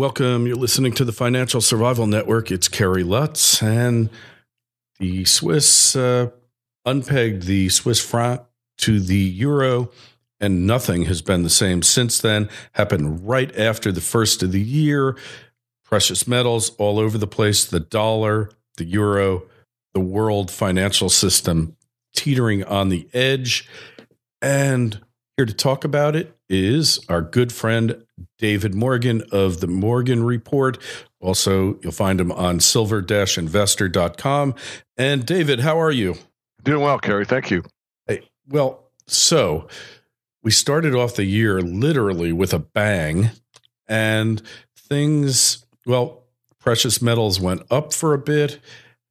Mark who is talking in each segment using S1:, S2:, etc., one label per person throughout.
S1: Welcome. You're listening to the Financial Survival Network. It's Kerry Lutz, and the Swiss unpegged the Swiss franc to the euro, and nothing has been the same since then. Happened right after the first of the year. Precious metals all over the place, the dollar, the euro, the world financial system teetering on the edge. And here to talk about it is our good friend David Morgan of the Morgan Report. Also, you'll find him on silver-investor.com. And David, how are you?
S2: Doing well, Kerry. Thank you.
S1: Hey, well, so we started off the year literally with a bang, and things, well, precious metals went up for a bit.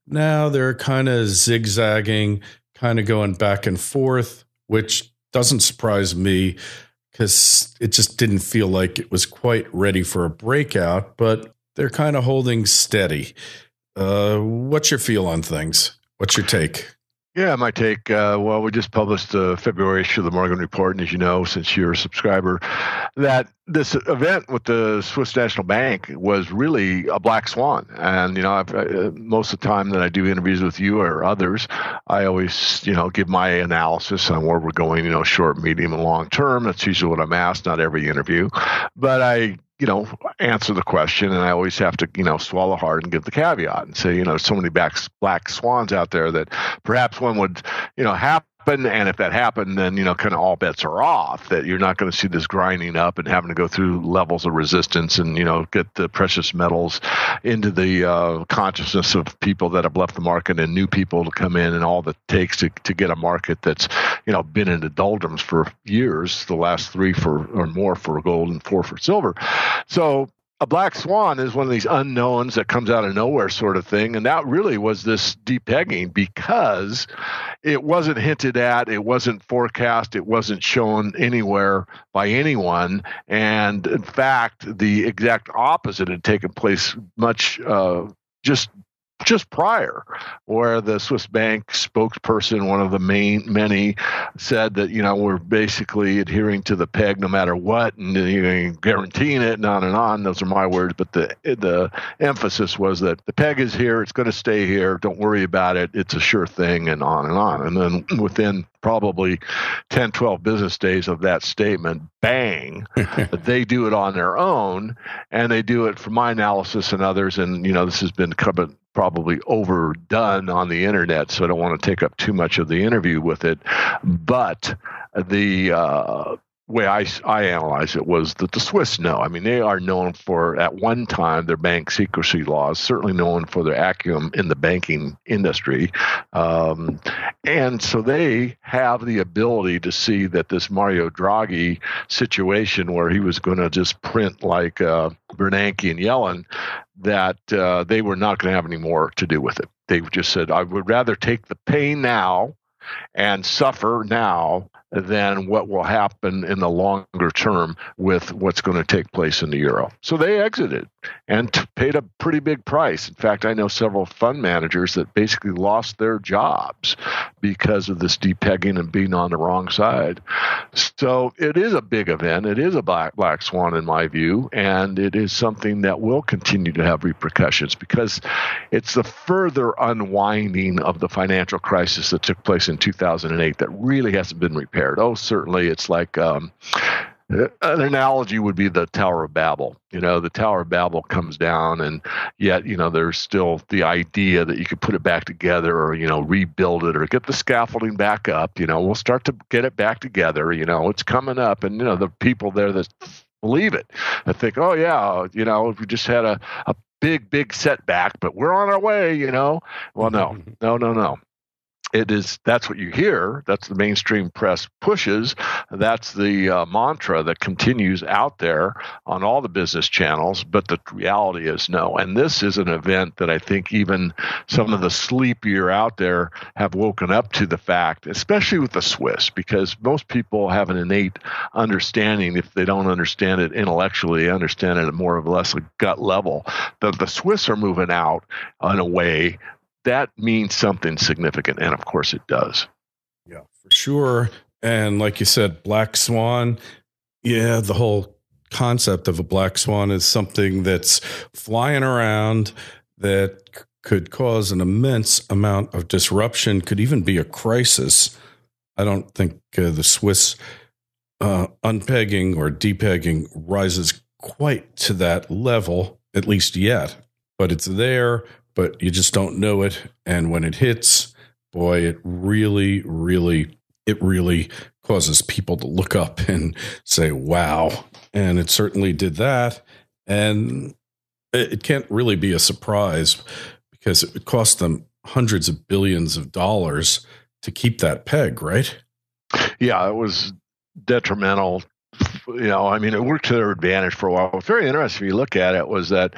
S1: Now they're kind of zigzagging, kind of going back and forth, which doesn't surprise me because it just didn't feel like it was quite ready for a breakout, but they're kind of holding steady. What's your feel on things? What's your take?
S2: Yeah, my take, well, we just published the February issue of the Morgan Report, and as you know, since you're a subscriber, that this event with the Swiss National Bank was really a black swan. And, you know, most of the time that I do interviews with you or others, I always, give my analysis on where we're going, short, medium, and long term. That's usually what I'm asked, not every interview. But I answer the question, and I always have to, swallow hard and give the caveat and say, so many black swans out there that perhaps one would, happen. And if that happened, then, kind of all bets are off, that you're not going to see this grinding up and having to go through levels of resistance and, get the precious metals into the consciousness of people that have left the market and new people to come in, and all that takes to get a market that's, been in the doldrums for years, the last 3 or more for gold and 4 for silver. So a black swan is one of these unknowns that comes out of nowhere sort of thing. And that really was this depegging, because it wasn't hinted at, it wasn't forecast, it wasn't shown anywhere by anyone. And in fact, the exact opposite had taken place much just prior, where the Swiss bank spokesperson, one of the many, said that, we're basically adhering to the peg no matter what, and guaranteeing it, and on and on. Those are my words, but the emphasis was that the peg is here, it's going to stay here, don't worry about it, it's a sure thing, and on and on. And then within probably 10, 12 business days of that statement, bang, they do it on their own, and they do it from my analysis and others. And, this has been probably overdone on the internet, so I don't want to take up too much of the interview with it. But the way I analyze it was that the Swiss know. I mean, they are known for, at one time, their bank secrecy laws, certainly known for their acumen in the banking industry. And so they have the ability to see that this Mario Draghi situation, where he was going to just print like Bernanke and Yellen, that they were not going to have any more to do with it. They just said, I would rather take the pain now and suffer now than what will happen in the longer term with what's going to take place in the euro. So they exited and paid a pretty big price. In fact, I know several fund managers that basically lost their jobs because of this depegging and being on the wrong side. So it is a big event. It is a black swan in my view, and it is something that will continue to have repercussions, because it's the further unwinding of the financial crisis that took place in 2008 that really hasn't been repaired. Oh, certainly, it's like an analogy would be the Tower of Babel. The Tower of Babel comes down, and yet, there's still the idea that you could put it back together, or, rebuild it, or get the scaffolding back up. We'll start to get it back together. It's coming up, and, the people there that believe it, I think, oh, yeah, we just had a big setback, but we're on our way, Well, no. That's what you hear. That's the mainstream press pushes. That's the mantra that continues out there on all the business channels. But the reality is no. And this is an event that I think even some of the sleepier out there have woken up to the fact, especially with the Swiss, because most people have an innate understanding, if they don't understand it intellectually, they understand it at more or less a gut level, that the Swiss are moving out in a way that means something significant. And of course it does.
S1: Yeah, for sure. And like you said, black swan, yeah, the whole concept of a black swan as something that's flying around that could cause an immense amount of disruption, could even be a crisis. I don't think the Swiss unpegging or depegging rises quite to that level, at least yet. But it's there, but you just don't know it. And when it hits, boy, it really causes people to look up and say, wow. And it certainly did that. And it can't really be a surprise because it cost them hundreds of billions of dollars to keep that peg, right?
S2: Yeah, it was detrimental. I mean, it worked to their advantage for a while. What's very interesting, if you look at it, was that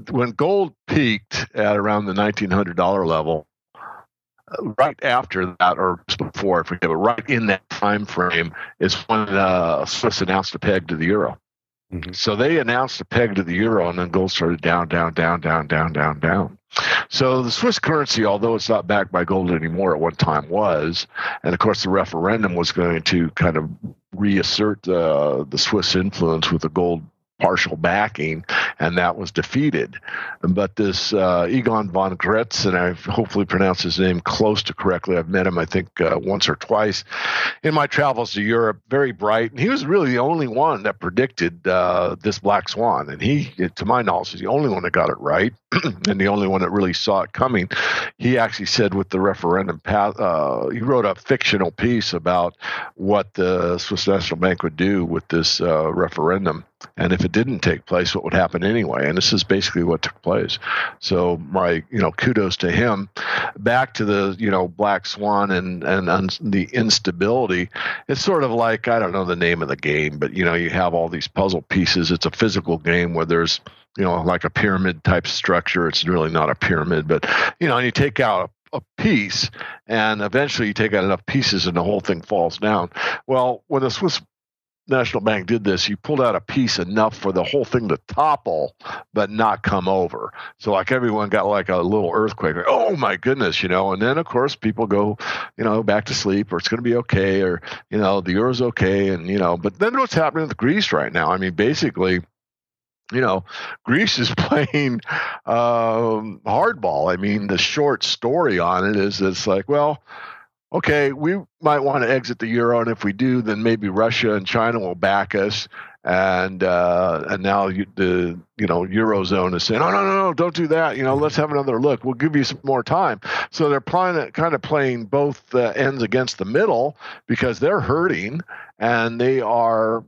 S2: when gold peaked at around the $1,900 level, right after that, or just before, I forget, but right in that time frame is when Swiss announced a peg to the euro. Mm-hmm. So they announced a peg to the euro, and then gold started down. So the Swiss currency, although it's not backed by gold anymore, at one time was, and of course the referendum was going to kind of reassert the Swiss influence with the gold partial backing, and that was defeated. But this Egon von Gretz, and I've hopefully pronounced his name close to correctly. I've met him, I think, once or twice in my travels to Europe. Very bright, and he was really the only one that predicted this black swan. And he, to my knowledge, is the only one that got it right, and the only one that really saw it coming. He actually said with the referendum, he wrote a fictional piece about what the Swiss National Bank would do with this referendum. And if it didn't take place, what would happen anyway? And this is basically what took place. So my, kudos to him. Back to the, black swan and the instability. It's sort of like, I don't know the name of the game, but, you have all these puzzle pieces. It's a physical game where there's, like a pyramid type structure. It's really not a pyramid, but, and you take out a piece, and eventually you take out enough pieces and the whole thing falls down. Well, when the Swiss National Bank did this, you pulled out a piece enough for the whole thing to topple, but not come over. So like everyone got like a little earthquake. Like, oh my goodness, and then of course people go, back to sleep, or it's going to be okay, or, the euro's okay. And, but then what's happening with Greece right now? I mean, basically, Greece is playing hardball. I mean, the short story on it is it's like, well, okay, we might want to exit the euro, and if we do, then maybe Russia and China will back us. And now the eurozone is saying, no, don't do that. Let's have another look. We'll give you some more time. So they're playing both ends against the middle because they're hurting, and they are,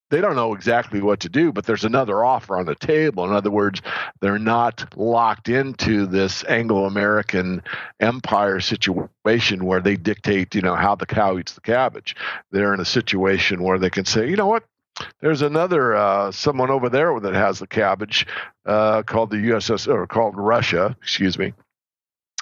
S2: they don't know exactly what to do, but there's another offer on the table. In other words, they're not locked into this Anglo-American empire situation where they dictate, how the cow eats the cabbage. They're in a situation where they can say, you know what? There's another someone over there that has the cabbage called the USS, or called Russia, excuse me,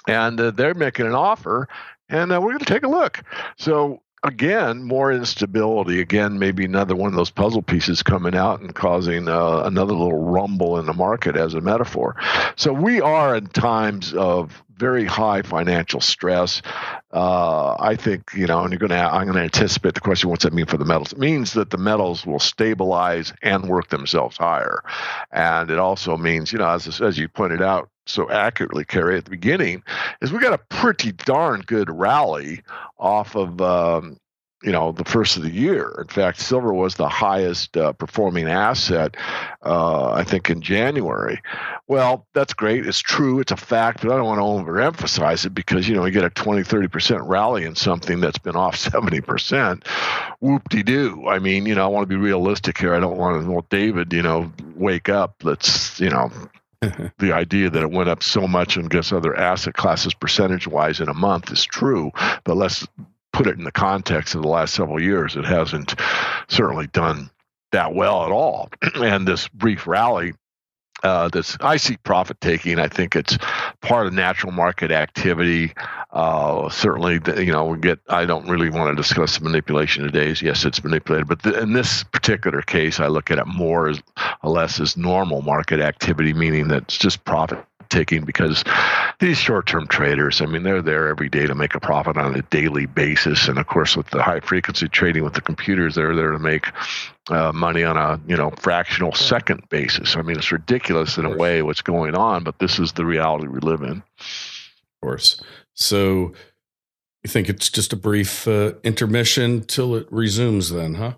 S2: and they're making an offer, and we're going to take a look. So again, more instability. Again, maybe another one of those puzzle pieces coming out and causing another little rumble in the market as a metaphor. So we are in times of very high financial stress. I think, and I'm going to anticipate the question, what's that mean for the metals? It means that the metals will stabilize and work themselves higher. And it also means, as you pointed out so accurately, Kerry, at the beginning, is we got a pretty darn good rally off of, the first of the year. In fact, silver was the highest performing asset, I think, in January. Well, that's great. It's true. It's a fact, but I don't want to overemphasize it because, you get a 20, 30% rally in something that's been off 70%. Whoop-de-doo. I mean, I want to be realistic here. I don't want to, well, David, wake up. Let's, the idea that it went up so much against other asset classes percentage-wise in a month is true, but let's put it in the context of the last several years. It hasn't certainly done that well at all. And this brief rally, I see profit taking. I think it's part of natural market activity. Certainly, I don't really want to discuss manipulation today. Yes, it's manipulated, but in this particular case, I look at it more or less as normal market activity, meaning that it's just profit taking, because these short-term traders, I mean, they're there every day to make a profit on a daily basis. And of course, with the high-frequency trading with the computers, they're there to make money on a fractional second basis. I mean, it's ridiculous in a way what's going on, but this is the reality we live in.
S1: Of course. So you think it's just a brief intermission till it resumes then, huh?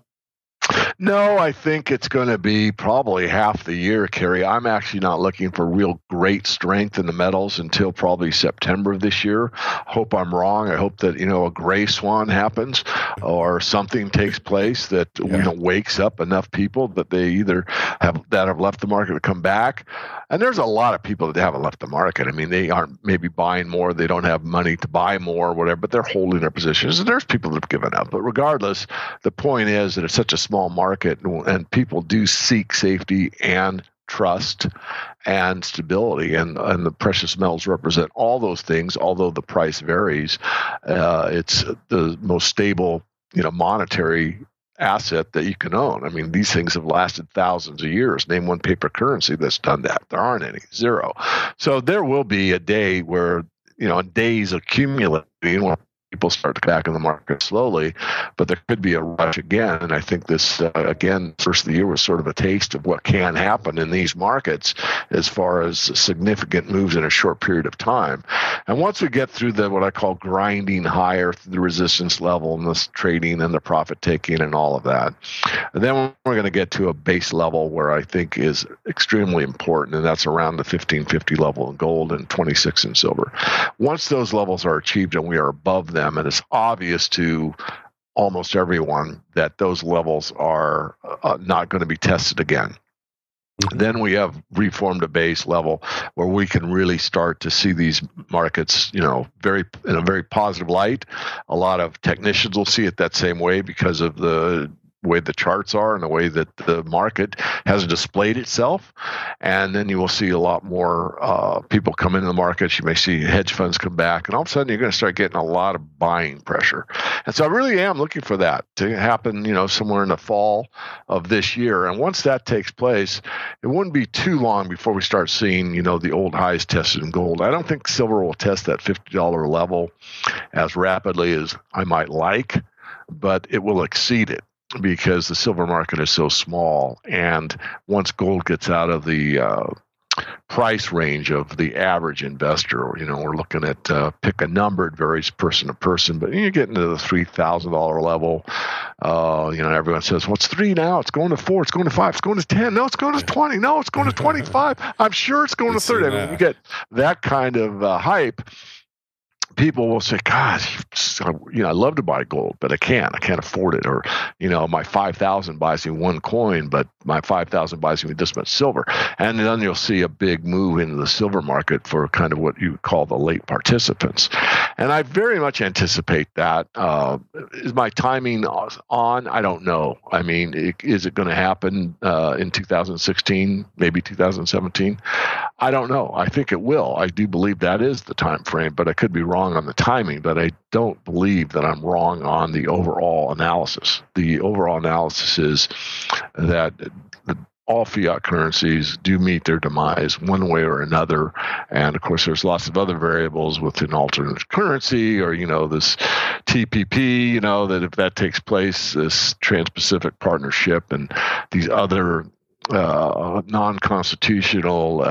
S2: No, I think it's going to be probably half the year, Kerry. I'm actually not looking for real great strength in the metals until probably September of this year. Hope I'm wrong. I hope that, a gray swan happens or something takes place that, wakes up enough people that they either have left the market to come back. And there's a lot of people that haven't left the market. I mean, they aren't maybe buying more. They don't have money to buy more or whatever, but they're holding their positions. And there's people that have given up. But regardless, the point is that it's such a small market, and people do seek safety and trust and stability, and the precious metals represent all those things. Although the price varies, it's the most stable, monetary asset that you can own. I mean, these things have lasted thousands of years. Name one paper currency that's done that. There aren't any. Zero. So there will be a day where, days accumulating when people start to come back in the market slowly, but there could be a rush again. And I think this, again, first of the year was sort of a taste of what can happen in these markets as far as significant moves in a short period of time. And once we get through what I call grinding higher through the resistance level and this trading and the profit taking and all of that, and then we're going to get to a base level where I think is extremely important, and that's around the 1550 level in gold and 26 in silver. Once those levels are achieved and we are above them, and it's obvious to almost everyone that those levels are not going to be tested again, then we have reformed a base level where we can really start to see these markets, in a very positive light. A lot of technicians will see it that same way because of the way the charts are and the way that the market has displayed itself. And then you will see a lot more people come into the markets. You may see hedge funds come back, and all of a sudden you're going to start getting a lot of buying pressure. And so I really am looking for that to happen, somewhere in the fall of this year. And once that takes place, it wouldn't be too long before we start seeing, the old highs tested in gold. I don't think silver will test that $50 level as rapidly as I might like, but it will exceed it, because the silver market is so small. And once gold gets out of the price range of the average investor, we're looking at pick a number, it varies person to person, but you get into the $3,000 level. Everyone says, well, it's 3 now, it's going to 4, it's going to 5, it's going to 10, no, it's going to 20, no, it's going to 25, I'm sure it's going to 30. I mean, you get that kind of hype. People will say, gosh, I love to buy gold, but I can't afford it. Or, my 5,000 buys me one coin, but my 5,000 buys me this much silver. And then you'll see a big move into the silver market for kind of what you call the late participants. And I very much anticipate that. Is my timing on? I don't know. I mean, is it going to happen in 2016, maybe 2017? I don't know. I think it will. I do believe that is the time frame, but I could be wrong on the timing. But I don't believe that I'm wrong on the overall analysis. The overall analysis is that all fiat currencies do meet their demise one way or another. And of course, there's lots of other variables with an alternate currency, or, this TPP, that if that takes place, this Trans-Pacific Partnership and these other non-constitutional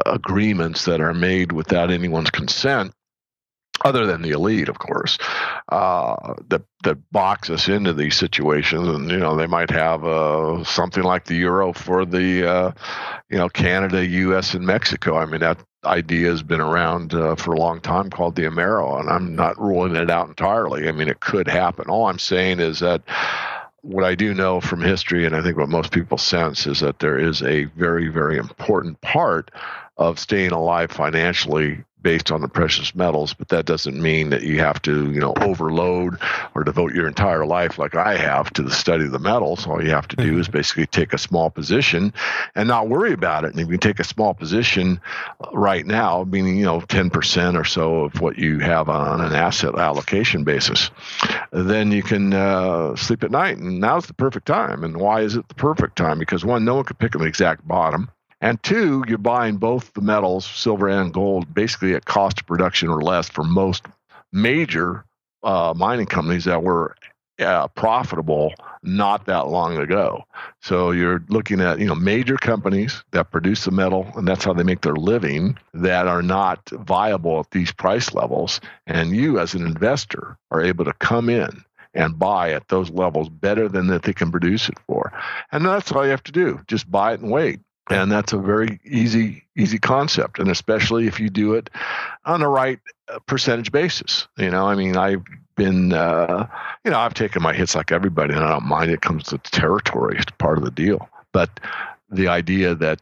S2: agreements that are made without anyone's consent, other than the elite, of course, that box us into these situations. And, they might have something like the euro for the, Canada, U.S., and Mexico. I mean, that idea has been around for a long time, called the Amero, and I'm not ruling it out entirely. I mean, it could happen. All I'm saying is that what I do know from history, and I think what most people sense, is that there is a very, very important part of staying alive financially based on the precious metals, but that doesn't mean that you have to, overload or devote your entire life like I have to the study of the metals. All you have to do is basically take a small position and not worry about it. And if you take a small position right now, meaning, 10% or so of what you have on an asset allocation basis, then you can sleep at night. And now's the perfect time. And why is it the perfect time? Because one, no one could pick an exact bottom. And two, you're buying both the metals, silver and gold, basically at cost of production or less for most major mining companies that were profitable not that long ago. So you're looking at major companies that produce the metal, and that's how they make their living, that are not viable at these price levels. And you, as an investor, are able to come in and buy at those levels better than that they can produce it for. And that's all you have to do. Just buy it and wait. And that's a very easy concept. And especially if you do it on the right percentage basis. I've been, I've taken my hits like everybody, and I don't mind. It comes with the territory. It's part of the deal. But the idea that,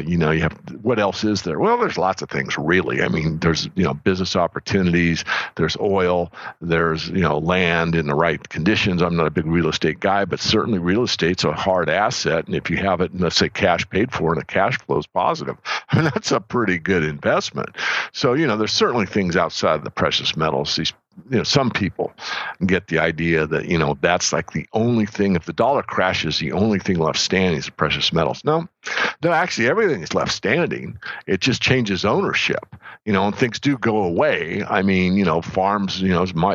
S2: you have, what else is there? Well, there's lots of things, really. There's, business opportunities, there's oil, there's, land in the right conditions. I'm not a big real estate guy, but certainly real estate's a hard asset. And if you have it, let's say cash paid for and the cash flow is positive, that's a pretty good investment. So, there's certainly things outside of the precious metals. These some people get the idea that, that's like the only thing. If the dollar crashes, the only thing left standing is the precious metals. No, actually everything is left standing. It just changes ownership, and things do go away. Farms,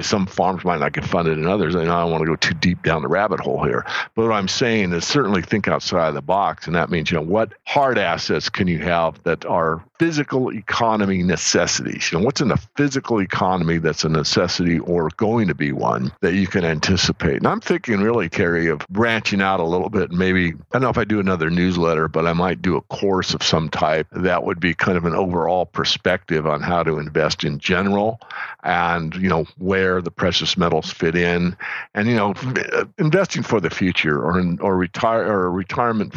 S2: some farms might not get funded and others. I don't want to go too deep down the rabbit hole here. But what I'm saying is certainly think outside the box. And that means, what hard assets can you have that are physical economy necessities? What's in the physical economy that's a necessity or going to be one that you can anticipate? And I'm thinking really, Kerry, of branching out a little bit. Maybe, I don't know if I do another newsletter, but I might do a course of some type that would be kind of an overall perspective on how to invest in general and, where the precious metals fit in and, investing for the future or retirement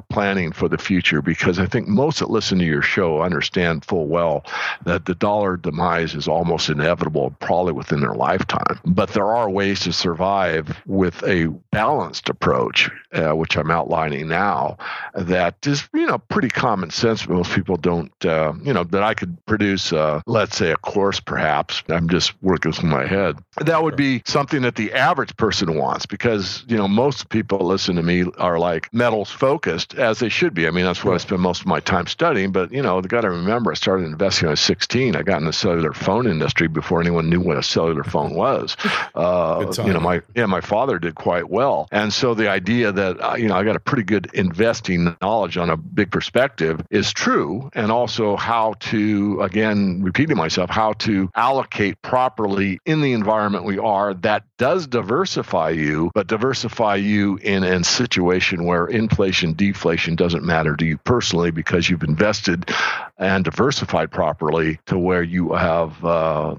S2: planning for the future, because I think most that listen to your show understand full well that the dollar demise is almost inevitable, probably within their lifetime. But there are ways to survive with a balanced approach, which I'm outlining now, that is, pretty common sense. Most people don't, that I could produce, let's say, a course perhaps. I'm just working through my head. That would be something that the average person wants, because, most people that listen to me are like metals focused, as they should be. That's what I spend most of my time studying. But, they got to remember, I started investing when I was 16. I got in the cellular phone industry before anyone knew what a cellular phone was. My father did quite well. And so the idea that, I got a pretty good investing knowledge on a big perspective is true. And also how to, again, repeating myself, how to allocate properly in the environment we are that does diversify you, but diversify you in a situation where inflation, deflation doesn't matter to you personally, because you've invested and diversified properly to where you have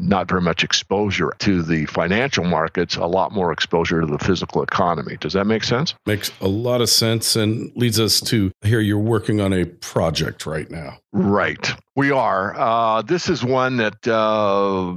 S2: not very much exposure to the financial markets, a lot more exposure to the physical economy. Does that make sense?
S1: Makes a lot of sense, and leads us to here you're working on a project right now.
S2: Right. We are. This is one that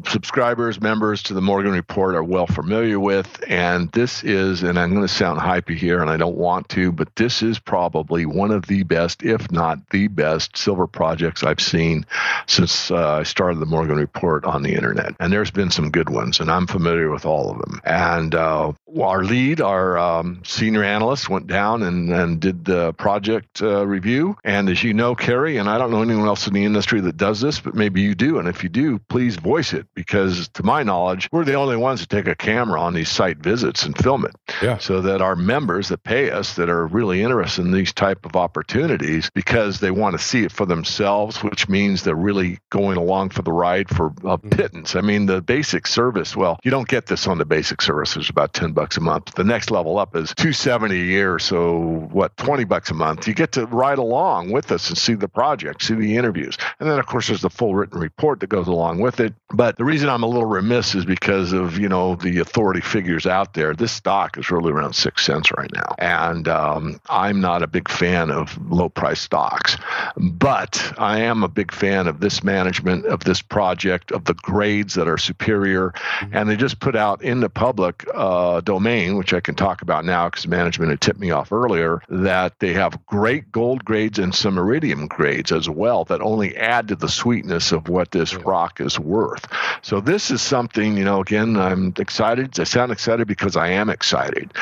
S2: subscribers, members to the Morgan Report are well familiar with. And this is, and I'm going to sound hypey here, and I don't want to, but this is probably one of the best, if not the best, silver projects I've seen since I started the Morgan Report on the internet. And there's been some good ones, and I'm familiar with all of them. And our senior analyst went down and did the project review. And as you know, Kerry, and I don't know anyone else in the industry that does this, but maybe you do. And if you do, please voice it, because to my knowledge, we're the only ones that take a camera on these site visits and film it.
S1: Yeah.
S2: So that our members that pay us, that are really interested in these type of opportunities because they want to see it for themselves, which means they're really going along for the ride for a pittance. The basic service, well, you don't get this on the basic service. It's about $10 a month. The next level up is $270 a year. So what, $20 a month? You get to ride along with us and see the project, see the interviews. And then, of course, there's the full written report that goes along with it. But the reason I'm a little remiss is because of, the authority figures out there. This stock is really around 6 cents right now. And I'm not a big fan of low-price stocks. But I am a big fan of this management, of this project, of the grades that are superior. And they just put out in the public domain, which I can talk about now because management had tipped me off earlier, that they have great gold grades and some iridium grades as well that only add to the sweetness of what this rock is worth. So this is something, again, I'm excited. I sound excited because I am excited.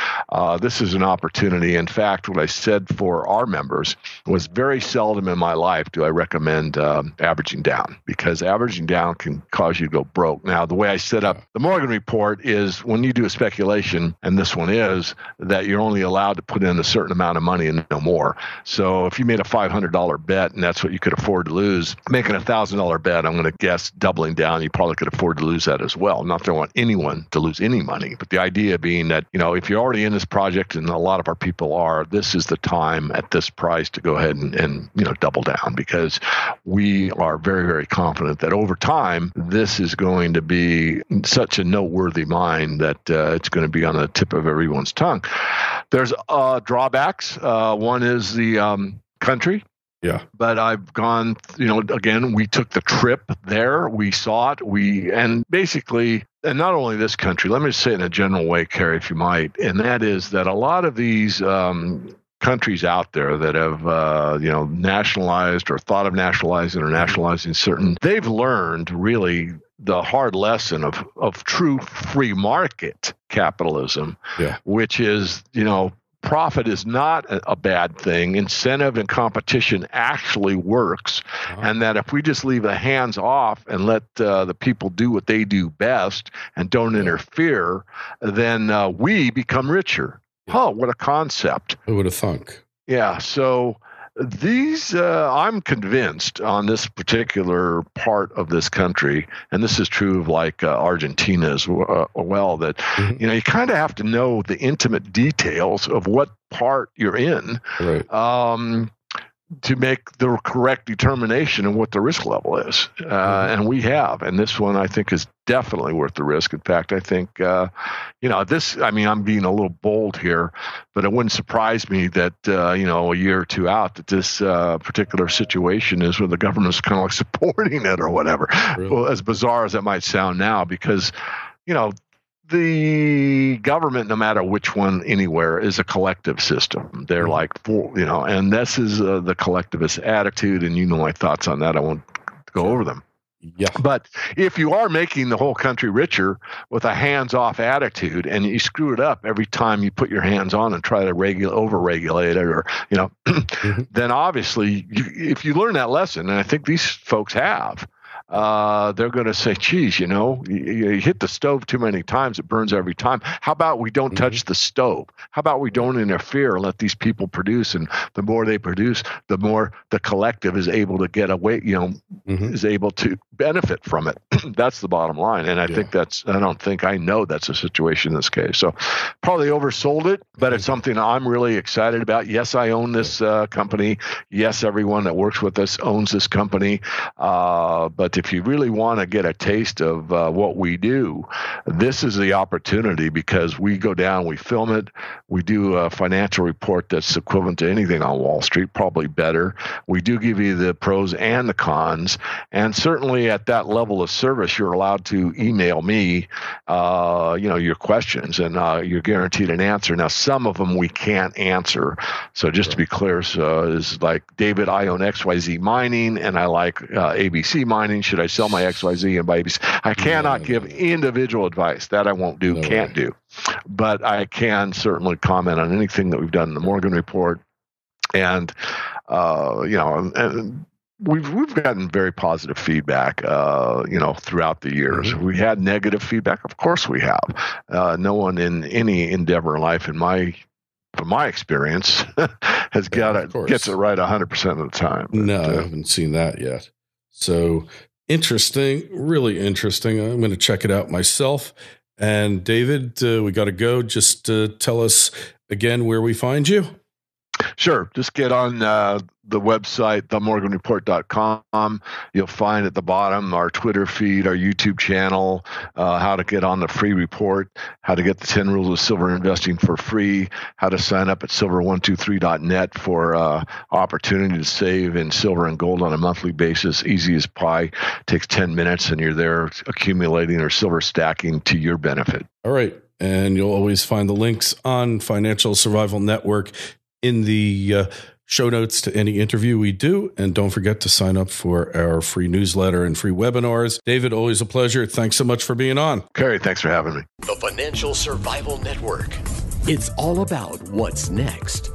S2: This is an opportunity. In fact, what I said for our members was very seldom in my life do I recommend averaging down, because averaging down can cause you to go broke. Now, the way I set up the Morgan report is when you do a speculation, and this one is, that you're only allowed to put in a certain amount of money and no more. So if you made a $500 bet and that's what you could afford to lose, making a $1,000 bet, I'm going to guess doubling down, you probably could afford to lose that as well. Not that I want anyone to lose any money, but the idea being that, if you're already in this project, and a lot of our people are, this is the time at this price to go ahead and double down, because we are very, very confident that over time, this is going to be such a noteworthy mine that it's going to be on the tip of everyone's tongue. There's drawbacks. One is the country.
S1: Yeah.
S2: But I've gone, again, we took the trip there. We saw it. And basically, and not only this country, let me just say it in a general way, Kerry, if you might, and that is that a lot of these countries out there that have, nationalized or thought of nationalizing or nationalizing certain, they've learned really the hard lesson of true free market capitalism, which is, profit is not a bad thing. Incentive and competition actually works. And that if we just leave the hands off and let the people do what they do best and don't interfere, then we become richer. Oh, what a concept.
S1: Who would have thunk?
S2: Yeah. So these, I'm convinced on this particular part of this country, and this is true of like Argentina as well, that, you kind of have to know the intimate details of what part you're in. Right. To make the correct determination of what the risk level is. And we have. And this one, I think, is definitely worth the risk. In fact, I think, I'm being a little bold here, but it wouldn't surprise me that, a year or two out, that this particular situation is where the government's kind of like supporting it or whatever. Really? Well, as bizarre as that might sound now, because, the government, no matter which one anywhere, is a collective system. They're like, and this is the collectivist attitude, and my thoughts on that. I won't go over them.
S1: Yeah.
S2: But if you are making the whole country richer with a hands-off attitude, and you screw it up every time you put your hands on and try to over-regulate it, or then obviously, if you learn that lesson, and I think these folks have, they're going to say, geez, you hit the stove too many times, it burns every time. How about we don't touch the stove? How about we don't interfere and let these people produce? And the more they produce, the more the collective is able to get away, is able to benefit from it. That's the bottom line. And I know that's a situation in this case. So probably oversold it, but it's something I'm really excited about. Yes, I own this company. Yes, everyone that works with us owns this company. But if you really want to get a taste of what we do, this is the opportunity, because we go down, we film it, we do a financial report that's equivalent to anything on Wall Street, probably better. We do give you the pros and the cons, and certainly at that level of service, you're allowed to email me, your questions, and you're guaranteed an answer. Now, some of them we can't answer. So just to be clear, is like, David, I own XYZ Mining, and I like ABC Mining. Should I sell my XYZ and buy ABC? I cannot give individual advice. That I won't do, can't do. But I can certainly comment on anything that we've done in the Morgan report. And, and we've gotten very positive feedback, throughout the years. We had negative feedback. Of course we have. No one in any endeavor in life, from my experience, gets it right 100% of the time. But,
S1: no, I haven't seen that yet. So interesting, really interesting. I'm going to check it out myself. And David, we got to go. Just tell us again where we find you.
S2: Sure. Just get on the website, themorganreport.com. You'll find at the bottom our Twitter feed, our YouTube channel, how to get on the free report, how to get the 10 rules of silver investing for free, how to sign up at silver123.net for opportunity to save in silver and gold on a monthly basis. Easy as pie. Takes 10 minutes and you're there accumulating or silver stacking to your benefit.
S1: All right. And you'll always find the links on Financial Survival Network in the show notes to any interview we do. And don't forget to sign up for our free newsletter and free webinars. David, always a pleasure. Thanks so much for being on.
S2: Kerry, thanks for having me.
S3: The Financial Survival Network. It's all about what's next.